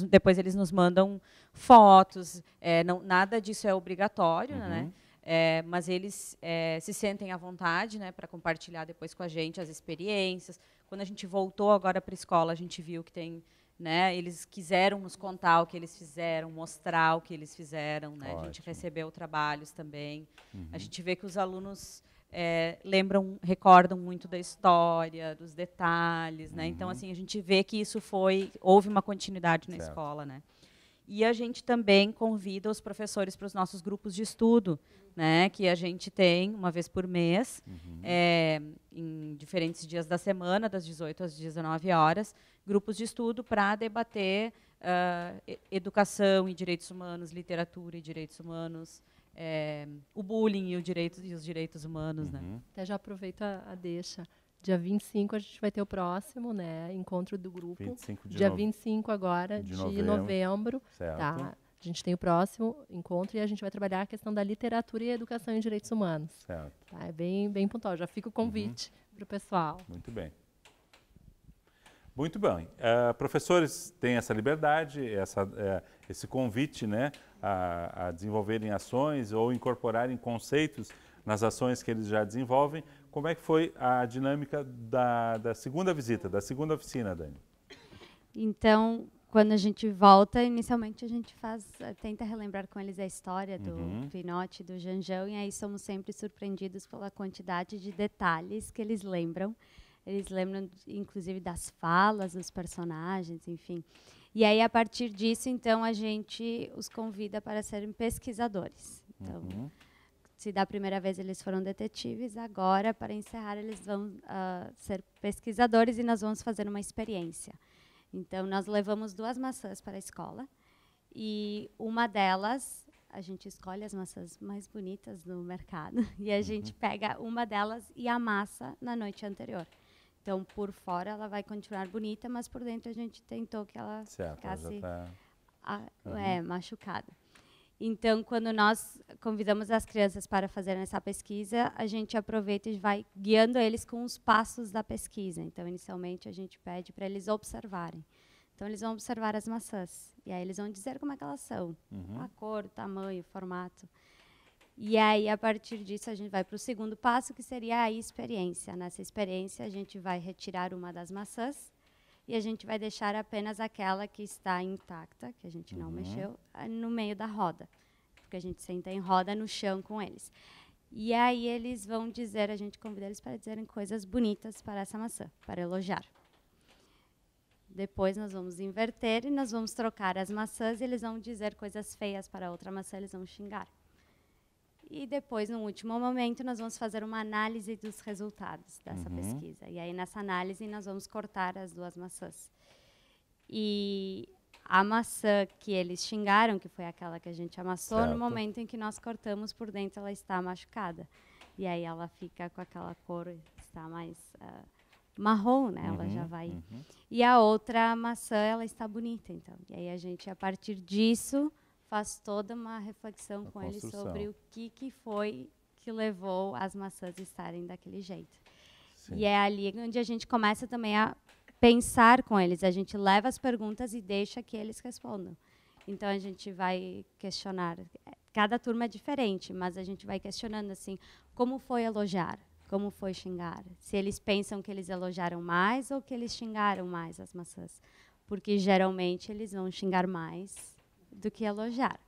Depois eles nos mandam fotos. Nada disso é obrigatório, né? Mas eles se sentem à vontade, né, para compartilhar depois com a gente as experiências. Quando a gente voltou agora para a escola, a gente viu que tem, né, eles quiseram nos contar o que eles fizeram, mostrar o que eles fizeram, né? A gente recebeu trabalhos também. A gente vê que os alunos recordam muito da história, dos detalhes, né? Então, assim, a gente vê que houve uma continuidade na escola, né? E a gente também convida os professores para os nossos grupos de estudo, né, que a gente tem uma vez por mês, em diferentes dias da semana, das 18 às 19 horas, grupos de estudo para debater educação e direitos humanos, literatura e direitos humanos, o bullying e os direitos humanos. Né? Até já aproveito a deixa. Dia 25 a gente vai ter o próximo, né, encontro do grupo. 25 agora de novembro. Certo. Tá? A gente tem o próximo encontro e a gente vai trabalhar a questão da literatura e educação em direitos humanos. Certo. Tá? É bem pontual. Já fica o convite para o pessoal. Muito bem. Muito bem. Professores têm essa liberdade, esse convite, né, a desenvolverem ações ou incorporarem conceitos nas ações que eles já desenvolvem. Como é que foi a dinâmica da segunda visita, da segunda oficina, Dani? Então, quando a gente volta, inicialmente a gente tenta relembrar com eles a história do Pinote e do Janjão, e aí somos sempre surpreendidos pela quantidade de detalhes que eles lembram. Eles lembram, inclusive, das falas dos personagens, enfim. E aí, a partir disso, então, a gente os convida para serem pesquisadores. Então, se da primeira vez eles foram detetives, agora, para encerrar, eles vão ser pesquisadores e nós vamos fazer uma experiência. Então, nós levamos 2 maçãs para a escola e uma delas, a gente escolhe as maçãs mais bonitas no mercado e a gente pega uma delas e amassa na noite anterior. Então, por fora, ela vai continuar bonita, mas por dentro a gente tentou que ela ficasse machucada. Então, quando nós convidamos as crianças para fazerem essa pesquisa, a gente aproveita e vai guiando eles com os passos da pesquisa. Então, inicialmente, a gente pede para eles observarem. Então, eles vão observar as maçãs. E aí, eles vão dizer como é que elas são. A cor, o tamanho, o formato. E aí, a partir disso, a gente vai para o segundo passo, que seria a experiência. Nessa experiência, a gente vai retirar uma das maçãs e a gente vai deixar apenas aquela que está intacta, que a gente não mexeu, no meio da roda. Porque a gente senta em roda no chão com eles. E aí eles vão dizer, a gente convida eles para dizerem coisas bonitas para essa maçã, para elogiar. Depois nós vamos inverter e nós vamos trocar as maçãs e eles vão dizer coisas feias para outra maçã, eles vão xingar. E depois, no último momento, nós vamos fazer uma análise dos resultados dessa pesquisa. E aí, nessa análise, nós vamos cortar as 2 maçãs. E a maçã que eles xingaram, que foi aquela que a gente amassou, no momento em que nós cortamos por dentro, ela está machucada. E aí ela fica com aquela cor, está mais marrom, né? Ela já vai... E a outra maçã, ela está bonita, então. E aí a gente, a partir disso, faz toda uma reflexão com eles sobre o que foi que levou as maçãs a estarem daquele jeito. Sim. E é ali onde a gente começa também a pensar com eles. A gente leva as perguntas e deixa que eles respondam. Então, a gente vai questionar. Cada turma é diferente, mas a gente vai questionando assim, como foi elogiar? Como foi xingar? Se eles pensam que eles elogiaram mais ou que eles xingaram mais as maçãs. Porque, geralmente, eles vão xingar mais do que elogiar.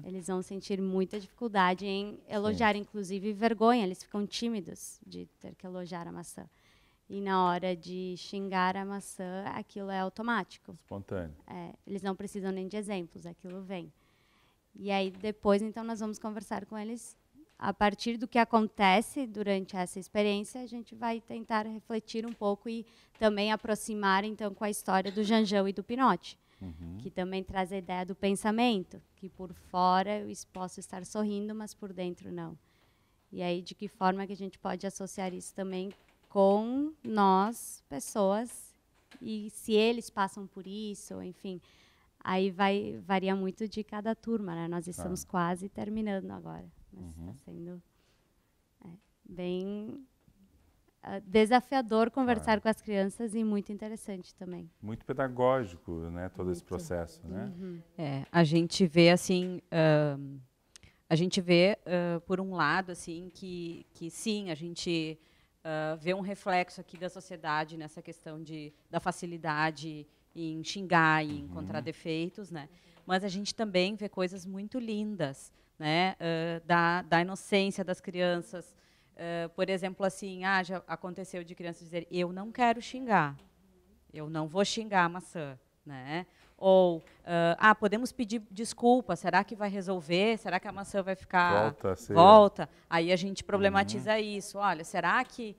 Eles vão sentir muita dificuldade em elogiar, inclusive vergonha. Eles ficam tímidos de ter que elogiar a maçã. E na hora de xingar a maçã, aquilo é automático. Espontâneo. Eles não precisam nem de exemplos, aquilo vem. E aí depois, então, nós vamos conversar com eles. A partir do que acontece durante essa experiência, a gente vai tentar refletir um pouco e também aproximar, então, com a história do Janjão e do Pinote. Que também traz a ideia do pensamento, que por fora eu posso estar sorrindo, mas por dentro não. E aí, de que forma que a gente pode associar isso também com nós, pessoas, e se eles passam por isso, enfim, aí varia muito de cada turma, né? Nós estamos quase terminando agora, mas está sendo bem desafiador conversar com as crianças e muito interessante também. Muito pedagógico, né, todo esse processo, né? A gente vê assim, por um lado assim que sim, a gente vê um reflexo aqui da sociedade nessa questão da facilidade em xingar e encontrar defeitos, né? Mas a gente também vê coisas muito lindas, né? Da inocência das crianças. Por exemplo, assim, já aconteceu de crianças dizer, eu não quero xingar, eu não vou xingar a maçã, né? Ou, podemos pedir desculpa, será que vai resolver? Será que a maçã vai ficar... Volta. Aí a gente problematiza isso. Olha, será que...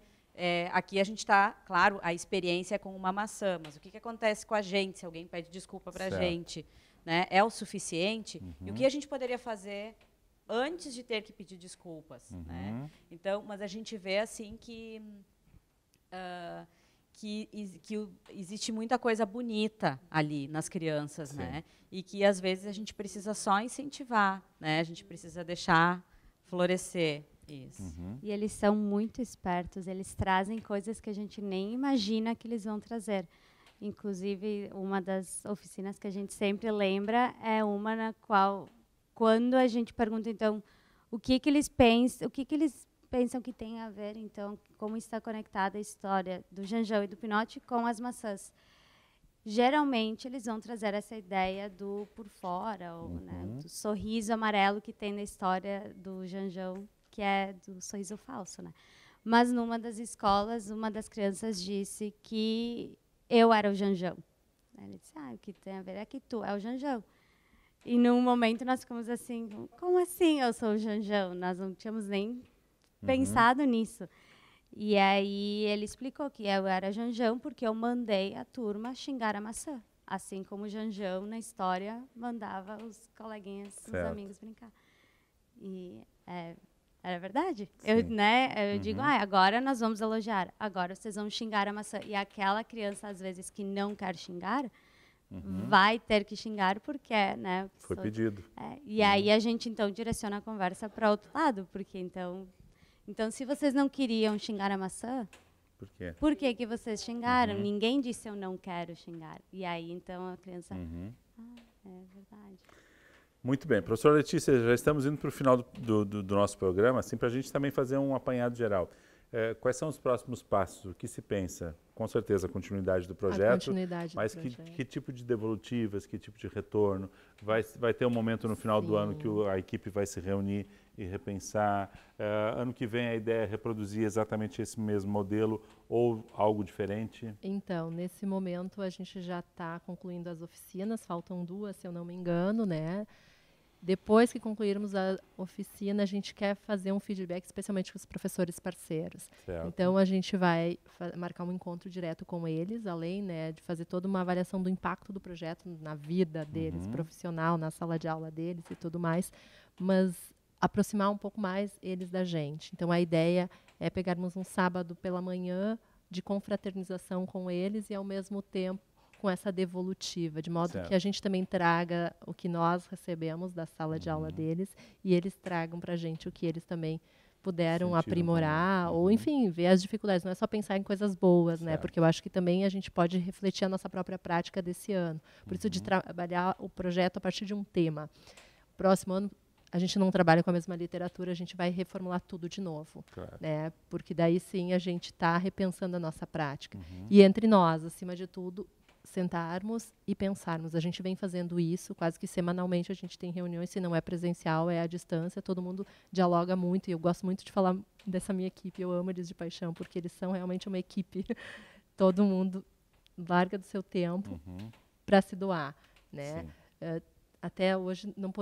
aqui a gente está, claro, a experiência é com uma maçã, mas o que acontece com a gente se alguém pede desculpa para a gente? Né? É o suficiente? E o que a gente poderia fazer antes de ter que pedir desculpas, né? Então, mas a gente vê assim que existe muita coisa bonita ali nas crianças, né? E que às vezes a gente precisa só incentivar, né? A gente precisa deixar florescer isso. E eles são muito espertos, eles trazem coisas que a gente nem imagina que eles vão trazer. Inclusive, uma das oficinas que a gente sempre lembra é uma na qual, quando a gente pergunta, então, o que eles pensam que tem a ver, então, como está conectada a história do Janjão e do Pinote com as maçãs. Geralmente, eles vão trazer essa ideia do por fora, ou, né, do sorriso amarelo que tem na história do Janjão, que é do sorriso falso, né? Mas, numa das escolas, uma das crianças disse que eu era o Janjão. Ele disse, o que tem a ver é que tu é o Janjão. E, num momento, nós ficamos assim, como assim eu sou o Janjão? Nós não tínhamos nem pensado nisso. E aí ele explicou que eu era Janjão porque eu mandei a turma xingar a maçã. Assim como o Janjão, na história, mandava os coleguinhas, os amigos brincar. E era verdade. Eu digo, agora nós vamos elogiar. Agora vocês vão xingar a maçã. E aquela criança, às vezes, que não quer xingar, vai ter que xingar porque, né? Foi pedido. E aí a gente, então, direciona a conversa para outro lado. Porque, então, se vocês não queriam xingar a maçã, por quê? Por que vocês xingaram? Ninguém disse eu não quero xingar. E aí, então, a criança... é verdade. Muito bem. Professora Letícia, já estamos indo para o final do nosso programa, assim, para a gente também fazer um apanhado geral. Quais são os próximos passos? O que se pensa? Com certeza a continuidade do projeto, mas que tipo de devolutivas, que tipo de retorno? Vai ter um momento no final do ano que a equipe vai se reunir e repensar. Ano que vem a ideia é reproduzir exatamente esse mesmo modelo ou algo diferente? Então, nesse momento a gente já está concluindo as oficinas, faltam 2, se eu não me engano, né? Depois que concluirmos a oficina, a gente quer fazer um feedback, especialmente com os professores parceiros. Certo. Então, a gente vai marcar um encontro direto com eles, além, né, de fazer toda uma avaliação do impacto do projeto na vida deles, profissional, na sala de aula deles e tudo mais, mas aproximar um pouco mais eles da gente. Então, a ideia é pegarmos um sábado pela manhã de confraternização com eles e, ao mesmo tempo, com essa devolutiva, de modo que a gente também traga o que nós recebemos da sala de aula deles e eles tragam para a gente o que eles também puderam aprimorar, ou enfim, ver as dificuldades. Não é só pensar em coisas boas, né? Porque eu acho que também a gente pode refletir a nossa própria prática desse ano. Por isso de trabalhar o projeto a partir de um tema. Próximo ano a gente não trabalha com a mesma literatura, a gente vai reformular tudo de novo, né? Porque daí sim a gente está repensando a nossa prática. E entre nós, acima de tudo, sentarmos e pensarmos. A gente vem fazendo isso, quase que semanalmente a gente tem reuniões, se não é presencial, é à distância, todo mundo dialoga muito, e eu gosto muito de falar dessa minha equipe, eu amo eles de paixão, porque eles são realmente uma equipe, todo mundo larga do seu tempo para se doar, né? Até hoje não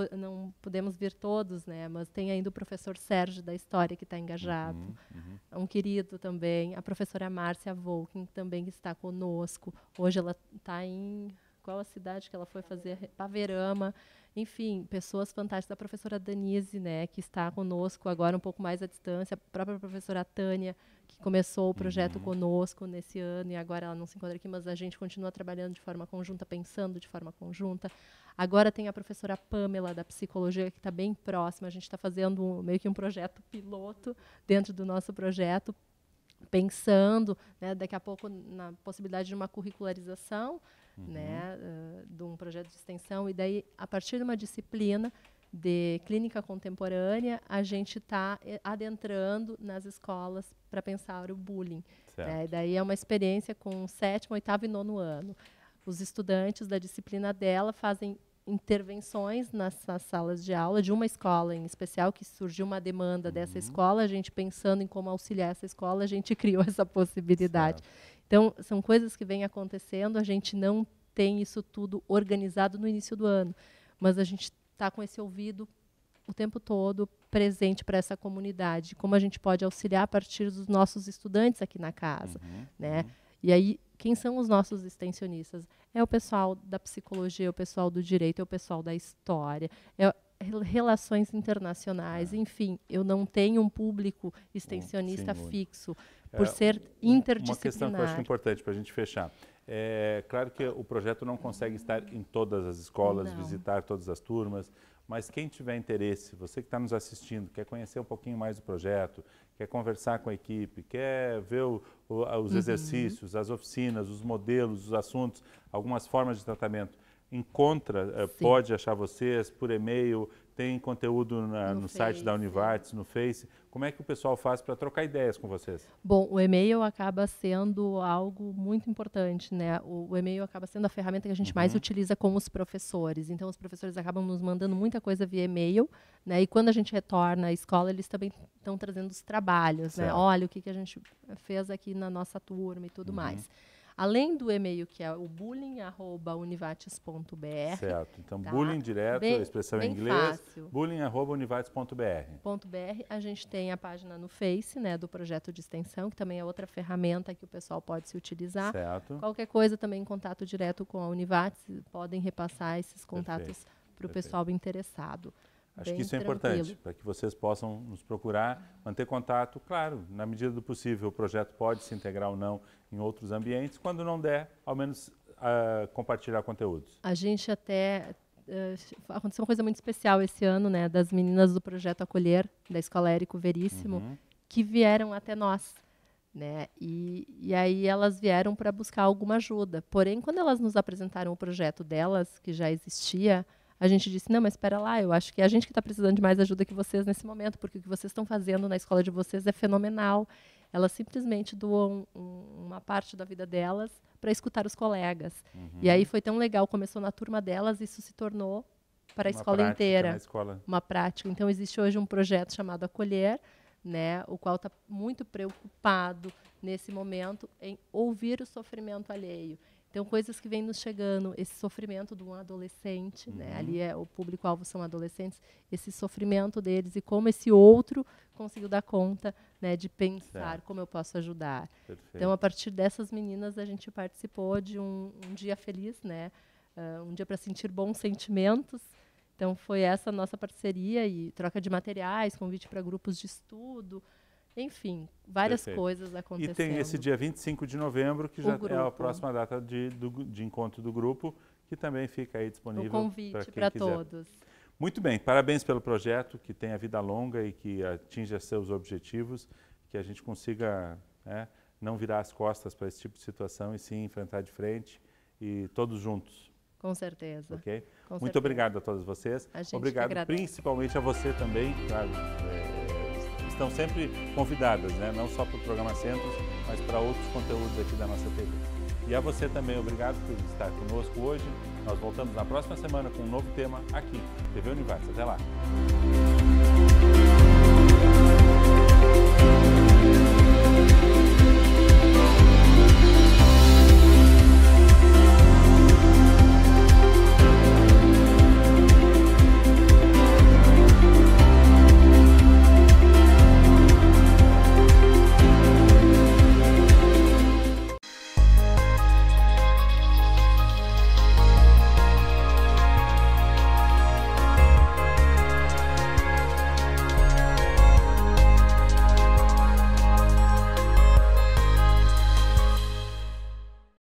podemos vir todos, né? Mas tem ainda o professor Sérgio da História, que está engajado. Um querido também. A professora Márcia Volkin também está conosco. Hoje ela está em... Qual a cidade que ela foi fazer? Paverama. Enfim, pessoas fantásticas. A professora Danise, né, que está conosco agora um pouco mais à distância. A própria professora Tânia, que começou o projeto conosco nesse ano e agora ela não se encontra aqui, mas a gente continua trabalhando de forma conjunta, pensando de forma conjunta. Agora tem a professora Pamela, da Psicologia, que está bem próxima. A gente está fazendo meio que um projeto piloto dentro do nosso projeto, pensando, né, daqui a pouco na possibilidade de uma curricularização, né, de um projeto de extensão. E daí, a partir de uma disciplina de clínica contemporânea, a gente está adentrando nas escolas para pensar o bullying. Né? E daí é uma experiência com o 7º, 8º e 9º ano. Os estudantes da disciplina dela fazem intervenções nas salas de aula de uma escola em especial, que surgiu uma demanda dessa escola, a gente pensando em como auxiliar essa escola, a gente criou essa possibilidade. Então, são coisas que vêm acontecendo, a gente não tem isso tudo organizado no início do ano, mas a gente está com esse ouvido o tempo todo presente para essa comunidade, como a gente pode auxiliar a partir dos nossos estudantes aqui na casa, né? E aí, quem são os nossos extensionistas? É o pessoal da psicologia, é o pessoal do direito, é o pessoal da história, é relações internacionais, enfim, eu não tenho um público extensionista fixo, por ser interdisciplinar. Uma questão que eu acho importante para a gente fechar. É claro que o projeto não consegue estar em todas as escolas, visitar todas as turmas, mas quem tiver interesse, você que está nos assistindo, quer conhecer um pouquinho mais do projeto, quer conversar com a equipe, quer ver os exercícios, as oficinas, os modelos, os assuntos, algumas formas de tratamento, encontra, pode achar vocês por e-mail, tem conteúdo no site da Univates, no Face. Como é que o pessoal faz para trocar ideias com vocês? Bom, o e-mail acaba sendo algo muito importante, né? O e-mail acaba sendo a ferramenta que a gente mais utiliza com os professores. Então, os professores acabam nos mandando muita coisa via e-mail, né? E quando a gente retorna à escola, eles também estão trazendo os trabalhos, né? Olha, o que a gente fez aqui na nossa turma e tudo mais. Além do e-mail, que é o bullying@univates.br. Certo. Então, bullying direto, a expressão em inglês, bullying@univates.br. A gente tem a página no Face, né, do projeto de extensão, que também é outra ferramenta que o pessoal pode se utilizar. Certo. Qualquer coisa também em contato direto com a Univates, podem repassar esses contatos para o pessoal interessado. Acho que isso é importante, para que vocês possam nos procurar, manter contato. Claro, na medida do possível, o projeto pode se integrar ou não em outros ambientes. Quando não der, ao menos compartilhar conteúdos. A gente até... aconteceu uma coisa muito especial esse ano, né, das meninas do Projeto Acolher, da Escola Érico Veríssimo, que vieram até nós. Né? E aí elas vieram para buscar alguma ajuda. Porém, quando elas nos apresentaram o projeto delas, que já existia, a gente disse, não, mas espera lá, eu acho que é a gente que está precisando de mais ajuda que vocês nesse momento, porque o que vocês estão fazendo na escola de vocês é fenomenal. elas simplesmente doam uma parte da vida delas para escutar os colegas. E aí foi tão legal, começou na turma delas, isso se tornou para a escola inteira. Uma prática. Então, existe hoje um projeto chamado Acolher, né, o qual está muito preocupado nesse momento em ouvir o sofrimento alheio. Então, coisas que vêm nos chegando, esse sofrimento de um adolescente, né, ali o público-alvo são adolescentes, esse sofrimento deles e como esse outro conseguiu dar conta, né, de pensar como eu posso ajudar. Perfeito. Então, a partir dessas meninas, a gente participou de um dia feliz, né, um dia para sentir bons sentimentos. Então, foi essa a nossa parceria e troca de materiais, convite para grupos de estudo, enfim, várias coisas acontecendo. E tem esse dia 25 de novembro, que já é a próxima data de encontro do grupo, que também fica aí disponível para quem quiser. O convite para todos. Muito bem, parabéns pelo projeto, que tenha vida longa e que atinja seus objetivos, que a gente consiga, né, não virar as costas para esse tipo de situação e sim enfrentar de frente e todos juntos. Com certeza. Ok? Muito obrigado a todas vocês. Obrigado principalmente a você também, claro. Estão sempre convidadas, né? Não só para o programa Centros, mas para outros conteúdos aqui da nossa TV. E a você também, obrigado por estar conosco hoje. Nós voltamos na próxima semana com um novo tema aqui, TV Univates. Até lá!